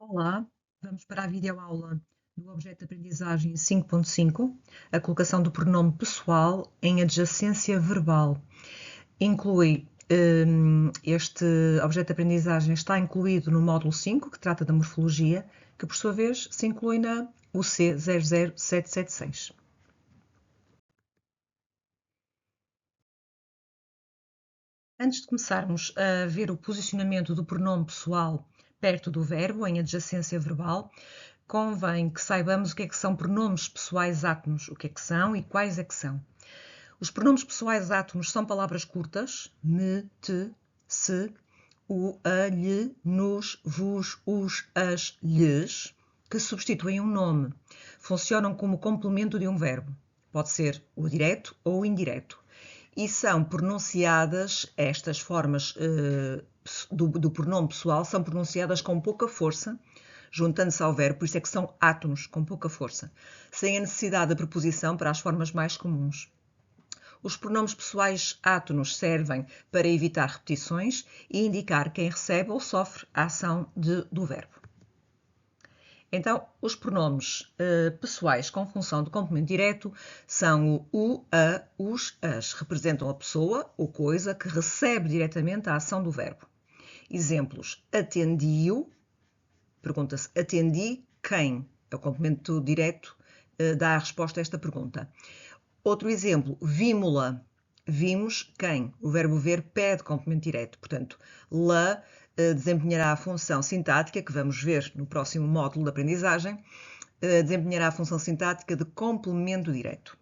Olá, vamos para a videoaula do objeto de aprendizagem 5.5, a colocação do pronome pessoal em adjacência verbal. Este objeto de aprendizagem está incluído no módulo 5, que trata da morfologia, que por sua vez se inclui na UC 00776. Antes de começarmos a ver o posicionamento do pronome pessoal perto do verbo, em adjacência verbal, convém que saibamos o que é que são pronomes pessoais átonos, o que é que são e quais é que são. Os pronomes pessoais átonos são palavras curtas, me, te, se, o, a, lhe, nos, vos, os, as, lhes, que substituem um nome. Funcionam como complemento de um verbo. Pode ser o direto ou o indireto. E são pronunciadas, estas formas do pronome pessoal, são pronunciadas com pouca força, juntando-se ao verbo, por isso é que são átonos, com pouca força, sem a necessidade da preposição para as formas mais comuns. Os pronomes pessoais átonos servem para evitar repetições e indicar quem recebe ou sofre a ação do verbo. Então, os pronomes pessoais com função de complemento direto são o, a, os, as. Representam a pessoa ou coisa que recebe diretamente a ação do verbo. Exemplos: atendi-o. Pergunta-se: atendi quem? É o complemento direto, dá a resposta a esta pergunta. Outro exemplo: vimo-la. Vimos quem? O verbo ver pede complemento direto. Portanto, la desempenhará a função sintática, que vamos ver no próximo módulo de aprendizagem, desempenhará a função sintática de complemento direto.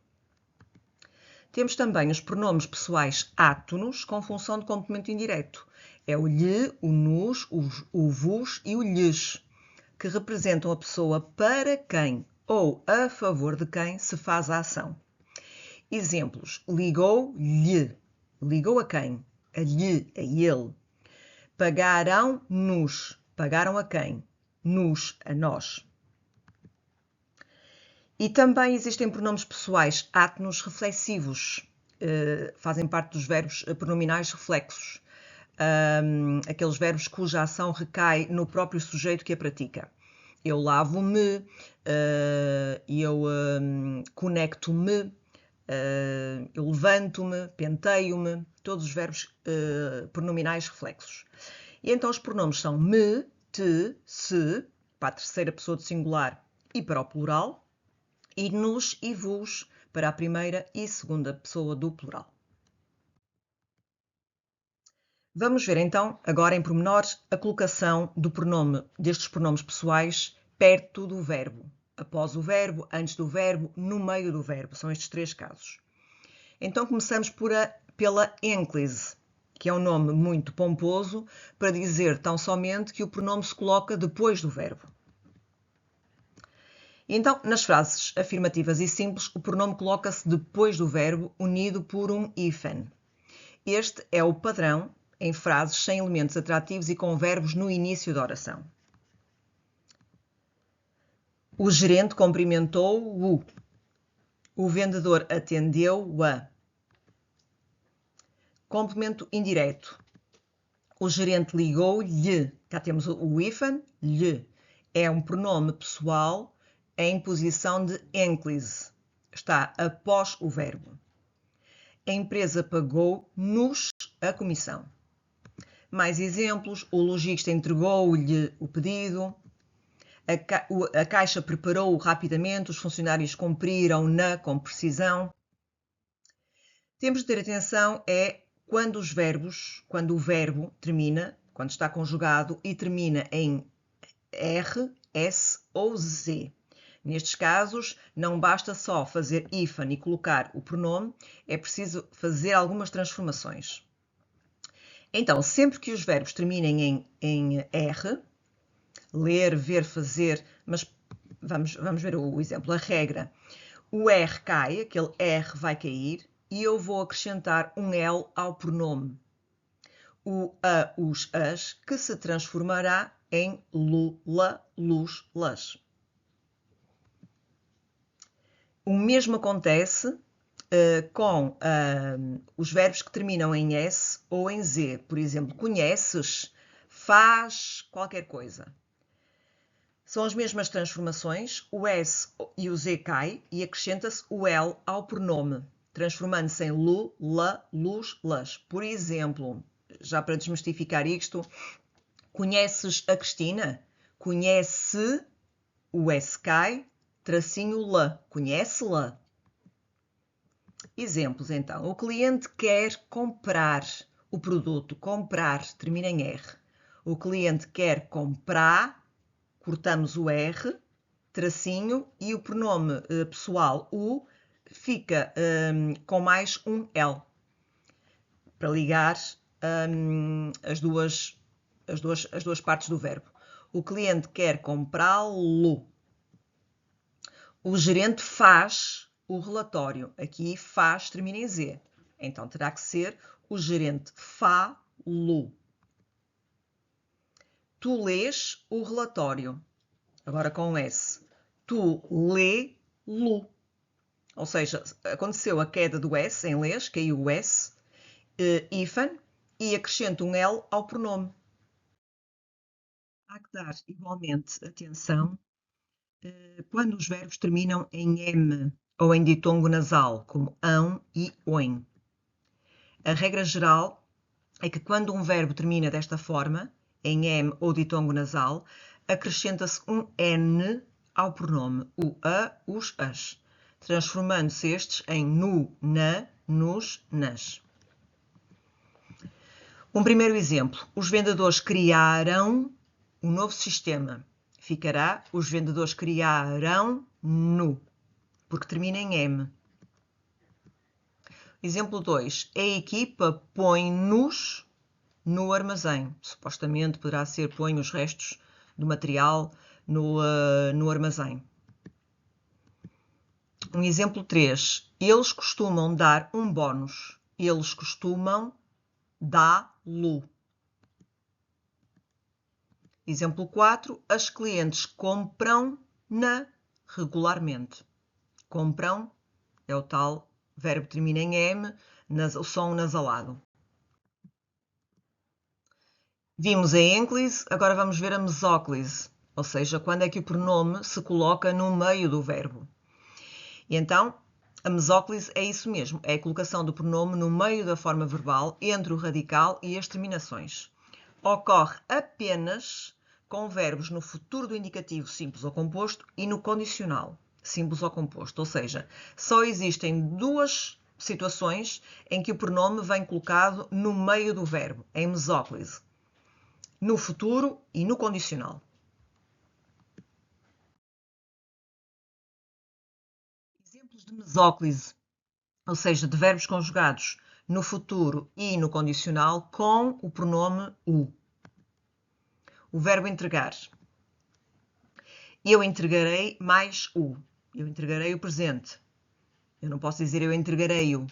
Temos também os pronomes pessoais átonos com função de complemento indireto. É o lhe, o nos, o vos e o lhes, que representam a pessoa para quem ou a favor de quem se faz a ação. Exemplos: ligou-lhe. Ligou a quem? A lhe, a ele. Pagaram-nos. Pagaram a quem? Nos, a nós. E também existem pronomes pessoais átonos reflexivos. Fazem parte dos verbos pronominais reflexos. Aqueles verbos cuja ação recai no próprio sujeito que a pratica. Eu lavo-me, eu conecto-me, eu levanto-me, penteio-me, todos os verbos pronominais reflexos. E então os pronomes são me, te, se, para a terceira pessoa do singular e para o plural, e nos e vos, para a primeira e segunda pessoa do plural. Vamos ver então, agora em pormenores, a colocação destes pronomes pessoais perto do verbo. Após o verbo, antes do verbo, no meio do verbo. São estes três casos. Então começamos pela ênclise, que é um nome muito pomposo para dizer tão somente que o pronome se coloca depois do verbo. Então, nas frases afirmativas e simples, o pronome coloca-se depois do verbo, unido por um hífen. Este é o padrão em frases sem elementos atrativos e com verbos no início da oração. O gerente cumprimentou-o. O vendedor atendeu-a. Complemento indireto. O gerente ligou-lhe. Cá temos o hífen, lhe. É um pronome pessoal em posição de ênclise. Está após o verbo. A empresa pagou-nos a comissão. Mais exemplos: o lojista entregou-lhe o pedido, a caixa preparou-o rapidamente, os funcionários cumpriram-na com precisão. Temos de ter atenção quando o verbo termina, quando está conjugado e termina em R, S ou Z. Nestes casos, não basta só fazer hífen e colocar o pronome, é preciso fazer algumas transformações. Então, sempre que os verbos terminem em R, ler, ver, fazer, mas vamos ver o exemplo, a regra. O R cai, aquele R vai cair e eu vou acrescentar um L ao pronome. O a, os, as, que se transformará em lu, la, luz, las. O mesmo acontece com os verbos que terminam em S ou em Z. Por exemplo, conheces, faz qualquer coisa. São as mesmas transformações, o S e o Z cai e acrescenta-se o L ao pronome, transformando-se em lu, la, lus, las. Por exemplo, já para desmistificar isto, conheces a Cristina? Conhece, o S cai, tracinho la, conhece-la. Exemplos, então. O cliente quer comprar o produto. Comprar termina em R. O cliente quer comprar, cortamos o R, tracinho, e o pronome pessoal o fica com mais um L, para ligar as duas partes do verbo. O cliente quer comprá-lo. O gerente faz o relatório. Aqui faz termina em Z. Então terá que ser o gerente fá-lo. Tu lês o relatório. Agora com S. Tu lê-lo. Ou seja, aconteceu a queda do S em lês, caiu o S, hífen, e acrescento um L ao pronome. Há que dar igualmente atenção quando os verbos terminam em M ou em ditongo nasal, como ão e oin. A regra geral é que quando um verbo termina desta forma, em M ou ditongo nasal, acrescenta-se um N ao pronome, o a, os, as, transformando-se estes em nu, na, nos, nas. Um primeiro exemplo. Os vendedores criaram um novo sistema. Ficará, os vendedores criaram no, porque termina em M. Exemplo 2. A equipa põe-nos no armazém. Supostamente poderá ser põe os restos do material no armazém. Um exemplo 3. Eles costumam dar um bónus. Eles costumam dá-lo. Exemplo 4. As clientes compram-na regularmente. Compram é o tal verbo que termina em M, o som nasalado. Vimos a ênclise, agora vamos ver a mesóclise, ou seja, quando é que o pronome se coloca no meio do verbo. E então, a mesóclise é isso mesmo, é a colocação do pronome no meio da forma verbal, entre o radical e as terminações. Ocorre apenas com verbos no futuro do indicativo simples ou composto e no condicional simples ou composto, ou seja, só existem duas situações em que o pronome vem colocado no meio do verbo, em mesóclise, no futuro e no condicional. Exemplos de mesóclise, ou seja, de verbos conjugados no futuro e no condicional com o pronome o. O verbo entregar. Eu entregarei mais o. Eu entregarei o presente. Eu não posso dizer eu entregarei-o.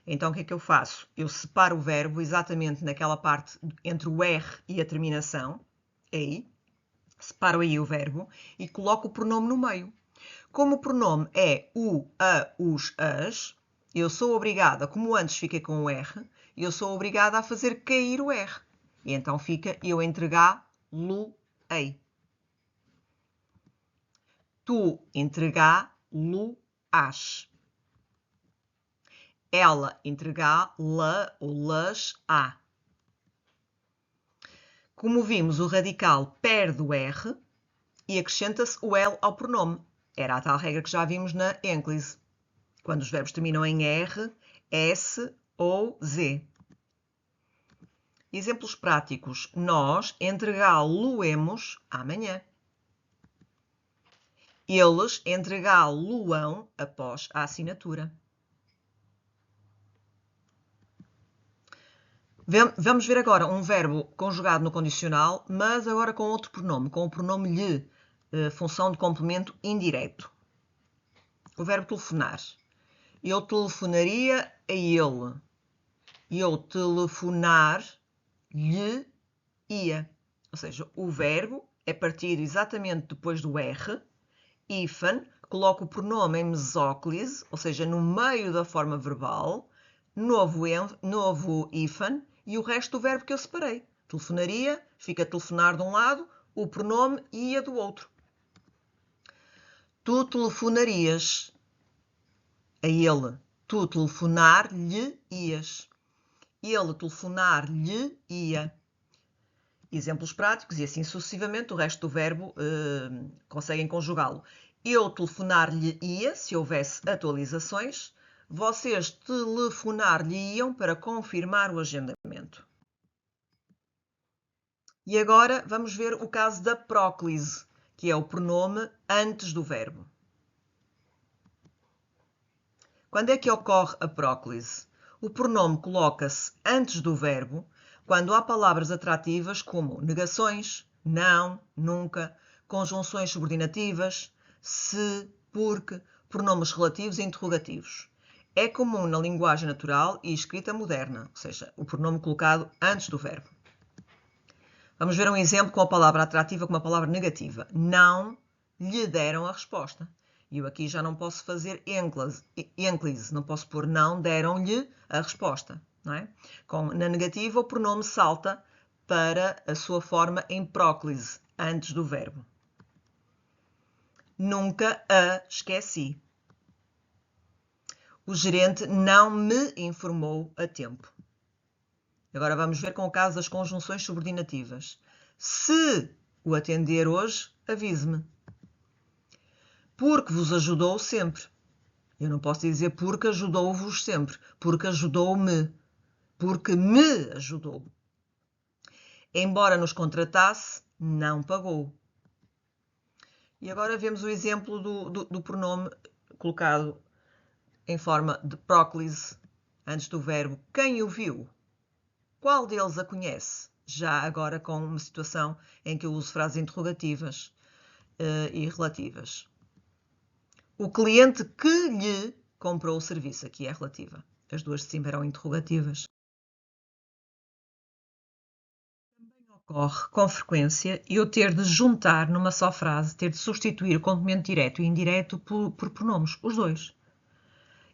Então, o que é que eu faço? Eu separo o verbo exatamente naquela parte entre o R e a terminação. Aí. Separo aí o verbo e coloco o pronome no meio. Como o pronome é o, a, os, as, eu sou obrigada, como antes fiquei com o R, eu sou obrigada a fazer cair o R. E então fica eu entregá-lo-ei. Tu entregá-lo-ás. Ela entregá-la ou las-á. Como vimos, o radical perde o R e acrescenta-se o L ao pronome. Era a tal regra que já vimos na ênclise, quando os verbos terminam em R, S ou Z. Exemplos práticos. Nós entregá-lo-emos amanhã. Eles entregá-lo-ão após a assinatura. Vamos ver agora um verbo conjugado no condicional, mas agora com outro pronome, com o pronome lhe, função de complemento indireto. O verbo telefonar. Eu telefonaria a ele. Eu telefonar-lhe ia. Ou seja, o verbo é partido exatamente depois do R, hífen, coloco o pronome em mesóclise, ou seja, no meio da forma verbal, novo hífen e o resto do verbo que eu separei. Telefonaria, fica telefonar de um lado, o pronome ia do outro. Tu telefonarias a ele. Tu telefonar-lhe ias. Ele telefonar-lhe ia. Exemplos práticos e assim sucessivamente, o resto do verbo conseguem conjugá-lo. Eu telefonar-lhe ia, se houvesse atualizações. Vocês telefonar-lhe iam para confirmar o agendamento. E agora vamos ver o caso da próclise, que é o pronome antes do verbo. Quando é que ocorre a próclise? O pronome coloca-se antes do verbo quando há palavras atrativas como negações, não, nunca, conjunções subordinativas, se, porque, pronomes relativos e interrogativos. É comum na linguagem natural e escrita moderna, ou seja, o pronome colocado antes do verbo. Vamos ver um exemplo com a palavra atrativa com uma palavra negativa. Não lhe deram a resposta. E eu aqui já não posso fazer ênclise, não posso pôr não deram-lhe a resposta. Não é? Na negativa, o pronome salta para a sua forma em próclise, antes do verbo. Nunca a esqueci. O gerente não me informou a tempo. Agora vamos ver com o caso das conjunções subordinativas. Se o atender hoje, avise-me. Porque vos ajudou sempre. Eu não posso dizer porque ajudou-vos sempre. Porque ajudou-me. Porque me ajudou. Embora nos contratasse, não pagou. E agora vemos o exemplo do pronome colocado em forma de próclise antes do verbo. Quem o viu? Qual deles a conhece? Já agora com uma situação em que eu uso frases interrogativas e relativas. O cliente que lhe comprou o serviço, aqui é relativa. As duas de cima eram interrogativas. Também ocorre com frequência eu ter de juntar numa só frase, ter de substituir o complemento direto e indireto por pronomes, os dois.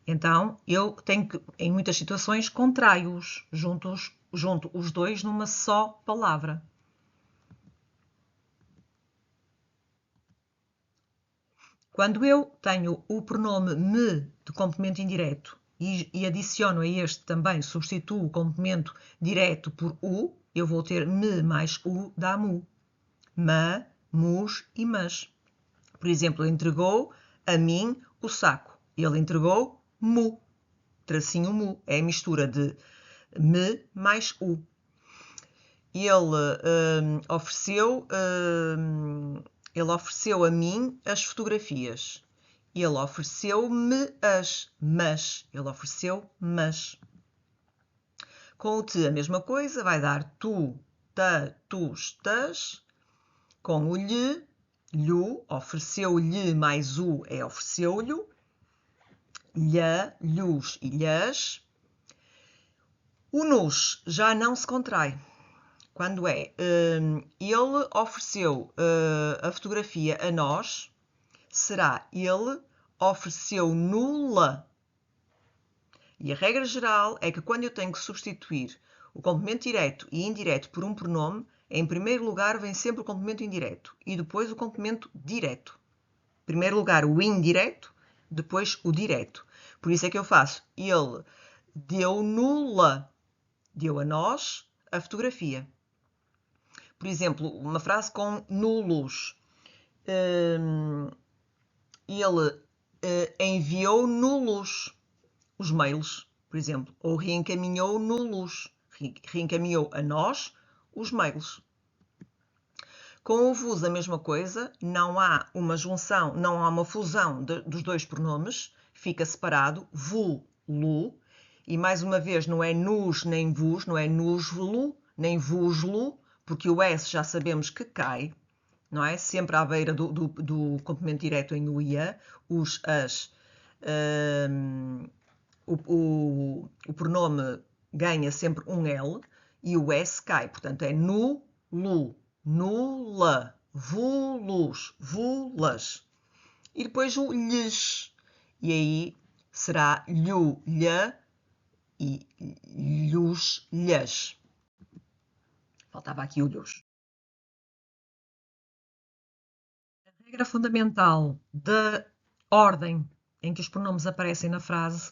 Então, eu tenho que, em muitas situações, contraio-os, junto os dois numa só palavra. Quando eu tenho o pronome me de complemento indireto e adiciono a este também, substituo o complemento direto por u, eu vou ter me mais u dá mu. Ma, mus e mas. Por exemplo, ele entregou a mim o saco. Ele entregou mu. Tracinho mu. É a mistura de me mais u. Ele ofereceu a mim as fotografias. Ele ofereceu-me mas. Ele ofereceu mas. Com o te a mesma coisa, vai dar tu, ta, tus, tas. Com o lhe, ofereceu-lhe mais o é ofereceu-lhe. Lha, lhos e lhas. O nos já não se contrai. Quando ele ofereceu a fotografia a nós, será ele ofereceu-no-la. E a regra geral é que quando eu tenho que substituir o complemento direto e indireto por um pronome, em primeiro lugar vem sempre o complemento indireto e depois o complemento direto. Em primeiro lugar o indireto, depois o direto. Por isso é que eu faço ele deu-no-la, deu a nós a fotografia. Por exemplo, uma frase com nulos. Ele enviou nulos os mails, por exemplo, ou reencaminhou nulos. Reencaminhou a nós os mails. Com o vos a mesma coisa, não há uma junção, não há uma fusão dos dois pronomes, fica separado, vu, lu, e mais uma vez não é nos nem vos, não é nos-lu, nem vos-lu, porque o S já sabemos que cai, não é? Sempre à beira do complemento direto em o e a, os, as. O pronome ganha sempre um L e o S cai. Portanto, é nu, lu, nula, vulus, vulas. E depois o lhes. E aí será lhu, lha e lhos, lhas. Faltava aqui o lhos. A regra fundamental da ordem em que os pronomes aparecem na frase,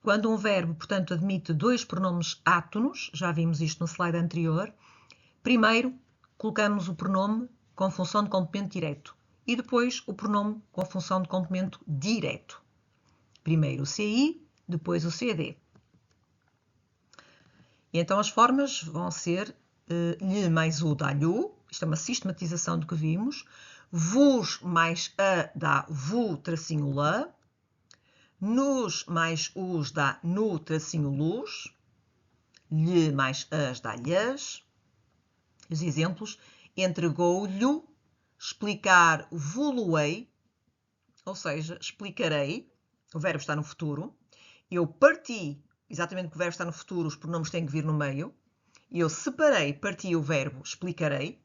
quando um verbo, portanto, admite dois pronomes átonos, já vimos isto no slide anterior, primeiro colocamos o pronome com função de complemento direto e depois o pronome com função de complemento direto. Primeiro o CI, depois o CD. E então as formas vão ser lhe mais u dá lhu, isto é uma sistematização do que vimos, vos mais a dá vu-la, nos mais us dá nu-lus, lhe mais as dá lhas. Os exemplos: entregou-lhe, explicar-vo-lo-ei, ou seja, explicarei, o verbo está no futuro. Eu parti, exatamente porque o verbo está no futuro, os pronomes têm que vir no meio. Eu separei, parti o verbo, explicarei,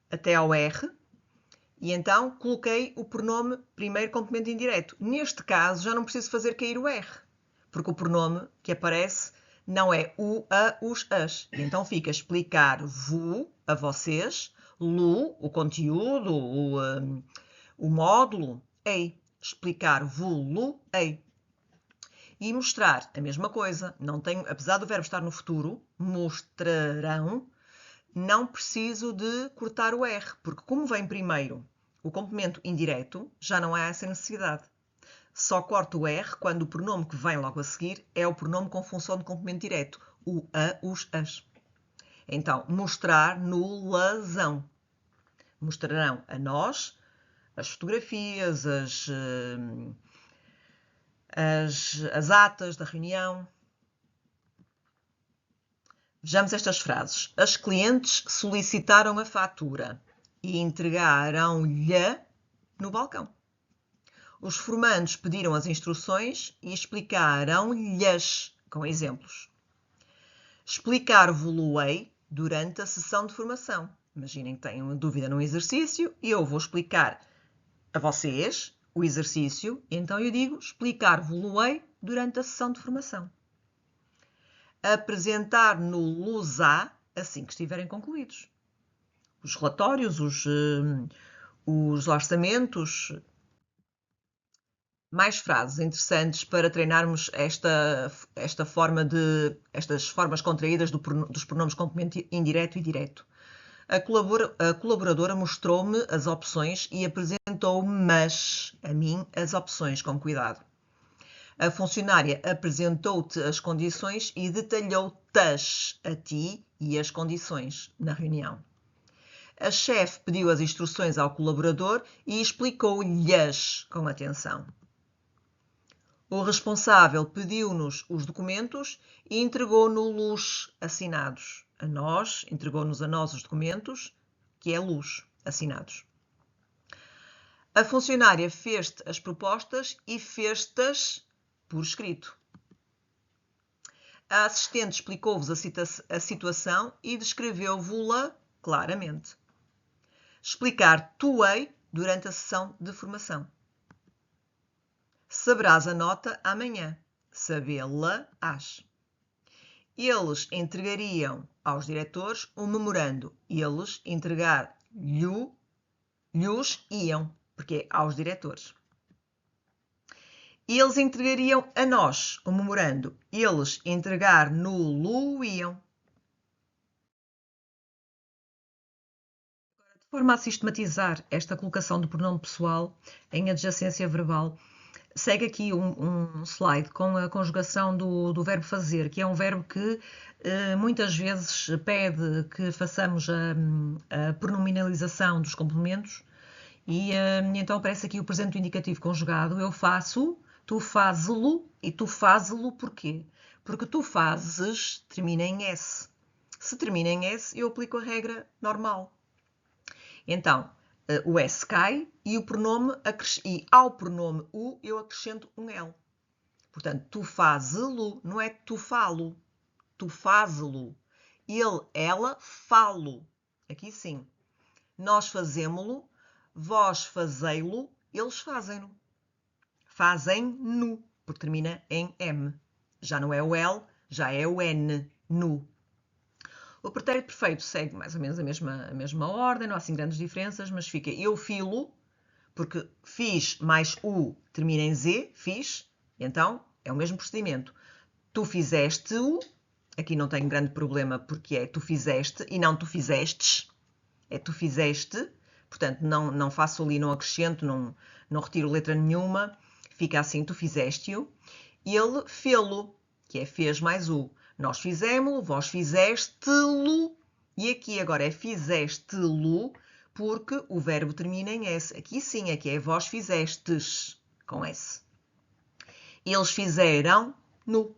até ao R, e então coloquei o pronome primeiro complemento indireto. Neste caso, já não preciso fazer cair o R, porque o pronome que aparece não é o, a, os, as. E então fica explicar-vos, a vocês, lu, o conteúdo, o módulo, ei. Explicar-vos-lo, ei. E mostrar a mesma coisa. Não tenho, apesar do verbo estar no futuro, mostrarão, não preciso de cortar o R, porque como vem primeiro o complemento indireto, já não há essa necessidade. Só corto o R quando o pronome que vem logo a seguir é o pronome com função de complemento direto, o, a, os, as. Então, mostrar no lazão. Mostrarão a nós as fotografias, as atas da reunião. Vejamos estas frases. As clientes solicitaram a fatura e entregaram-lhe no balcão. Os formandos pediram as instruções e explicaram-lhes com exemplos. Explicar-vos-lo-ei durante a sessão de formação. Imaginem que têm uma dúvida num exercício e eu vou explicar a vocês o exercício, então eu digo explicar-vos-lo-ei durante a sessão de formação. Apresentar-no-los-á assim que estiverem concluídos. Os relatórios, os orçamentos. Mais frases interessantes para treinarmos estas formas contraídas dos pronomes complemento indireto e direto. A colaboradora mostrou-me as opções e apresentou-me a mim as opções, com cuidado. A funcionária apresentou-te as condições e detalhou-te a ti e as condições na reunião. A chefe pediu as instruções ao colaborador e explicou-lhes com atenção. O responsável pediu-nos os documentos e entregou-nos-los assinados. Entregou-nos a nós os documentos, que é luz, assinados. A funcionária fez-te as propostas e fez-tas por escrito. A assistente explicou-vos a situação e descreveu-vos-la claramente. Explicar-te-ei durante a sessão de formação. Saberás a nota amanhã. Sabê-la-ás. Eles entregariam aos diretores um memorando. Eles entregar-lhes iam, porque é aos diretores. Eles entregariam a nós um memorando. Eles entregar-no-lo iam. De forma a sistematizar esta colocação do pronome pessoal em adjacência verbal, segue aqui um slide com a conjugação do verbo fazer, que é um verbo que muitas vezes pede que façamos a pronominalização dos complementos e então aparece aqui o presente indicativo conjugado. Eu faço, tu fazes-lo e tu fazes-lo porquê? Porque tu fazes termina em S. Se termina em S, eu aplico a regra normal. Então, o S cai e ao pronome o eu acrescento um L. Portanto, tu fazes-lo, não é tu falo. Tu fazes-lo. Ele, ela, falo. Aqui sim. Nós fazemo-lo, vós fazei-lo, eles fazem-no. Fazem-no, porque termina em M. Já não é o L, já é o N, no. O pretérito perfeito segue mais ou menos a mesma ordem, não há assim grandes diferenças, mas fica eu filo, porque fiz mais U termina em Z, fiz, então é o mesmo procedimento. Tu fizeste-o, aqui não tenho grande problema porque é tu fizeste e não tu fizestes, é tu fizeste, portanto não faço ali, não acrescento, não retiro letra nenhuma, fica assim, tu fizeste-o. Ele fê-lo, que é fez mais U. Nós fizemos-lo, vós fizeste-lo, e aqui agora é fizeste-lo, porque o verbo termina em S. Aqui sim, aqui é vós fizestes, com S. Eles fizeram no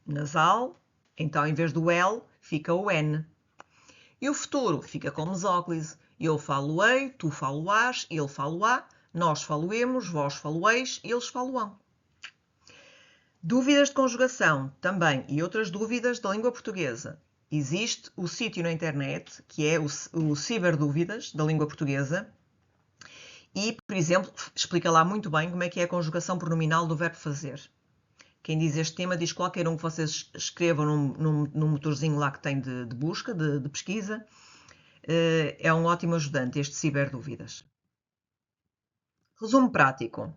nasal, então em vez do L fica o N. E o futuro fica com mesóclise. Eu falo-ei, tu falo-ás, ele falo-á, nós faloemos, vós faloeis, eles faloão. Dúvidas de conjugação também e outras dúvidas da língua portuguesa. Existe o sítio na internet, que é o Ciberdúvidas da língua portuguesa, e, por exemplo, explica lá muito bem como é que é a conjugação pronominal do verbo fazer. Quem diz este tema diz qualquer um que vocês escrevam num motorzinho lá que tem de busca, de pesquisa, é um ótimo ajudante, este Ciberdúvidas. Resumo prático.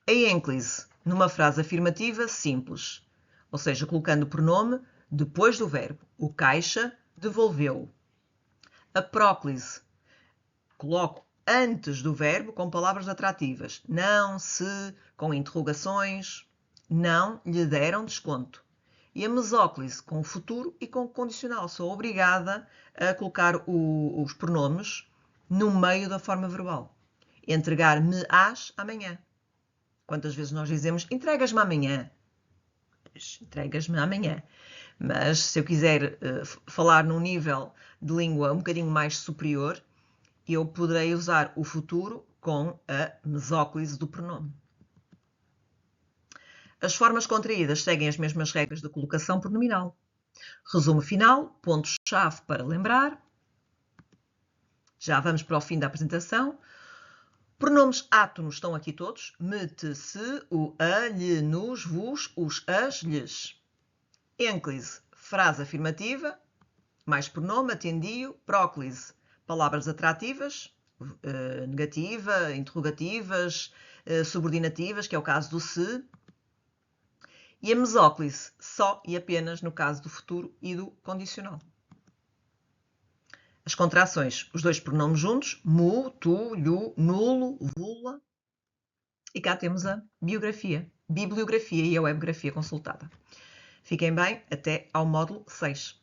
A ênclise, numa frase afirmativa simples, ou seja, colocando o pronome depois do verbo. O caixa devolveu. A próclise, coloco antes do verbo com palavras atrativas. Não, se, com interrogações. Não lhe deram desconto. E a mesóclise, com o futuro e com o condicional. Sou obrigada a colocar os pronomes no meio da forma verbal. Entregar-me-ás amanhã. Quantas vezes nós dizemos entregas-me amanhã? Entregas-me amanhã. Mas se eu quiser falar num nível de língua um bocadinho mais superior, eu poderei usar o futuro com a mesóclise do pronome. As formas contraídas seguem as mesmas regras de colocação pronominal. Resumo final, pontos-chave para lembrar. Já vamos para o fim da apresentação. Pronomes átonos estão aqui todos. Me, te, se, o, a, lhe, nos, vos, os, as, lhes. Ênclise, frase afirmativa, mais pronome, atendio, próclise, palavras atrativas, negativa, interrogativas, subordinativas, que é o caso do se. E a mesóclise, só e apenas no caso do futuro e do condicional. As contrações, os dois pronomes juntos, mu, tu, lhu, nulo, vula. E cá temos a bibliografia e a webgrafia consultada. Fiquem bem, até ao módulo 6.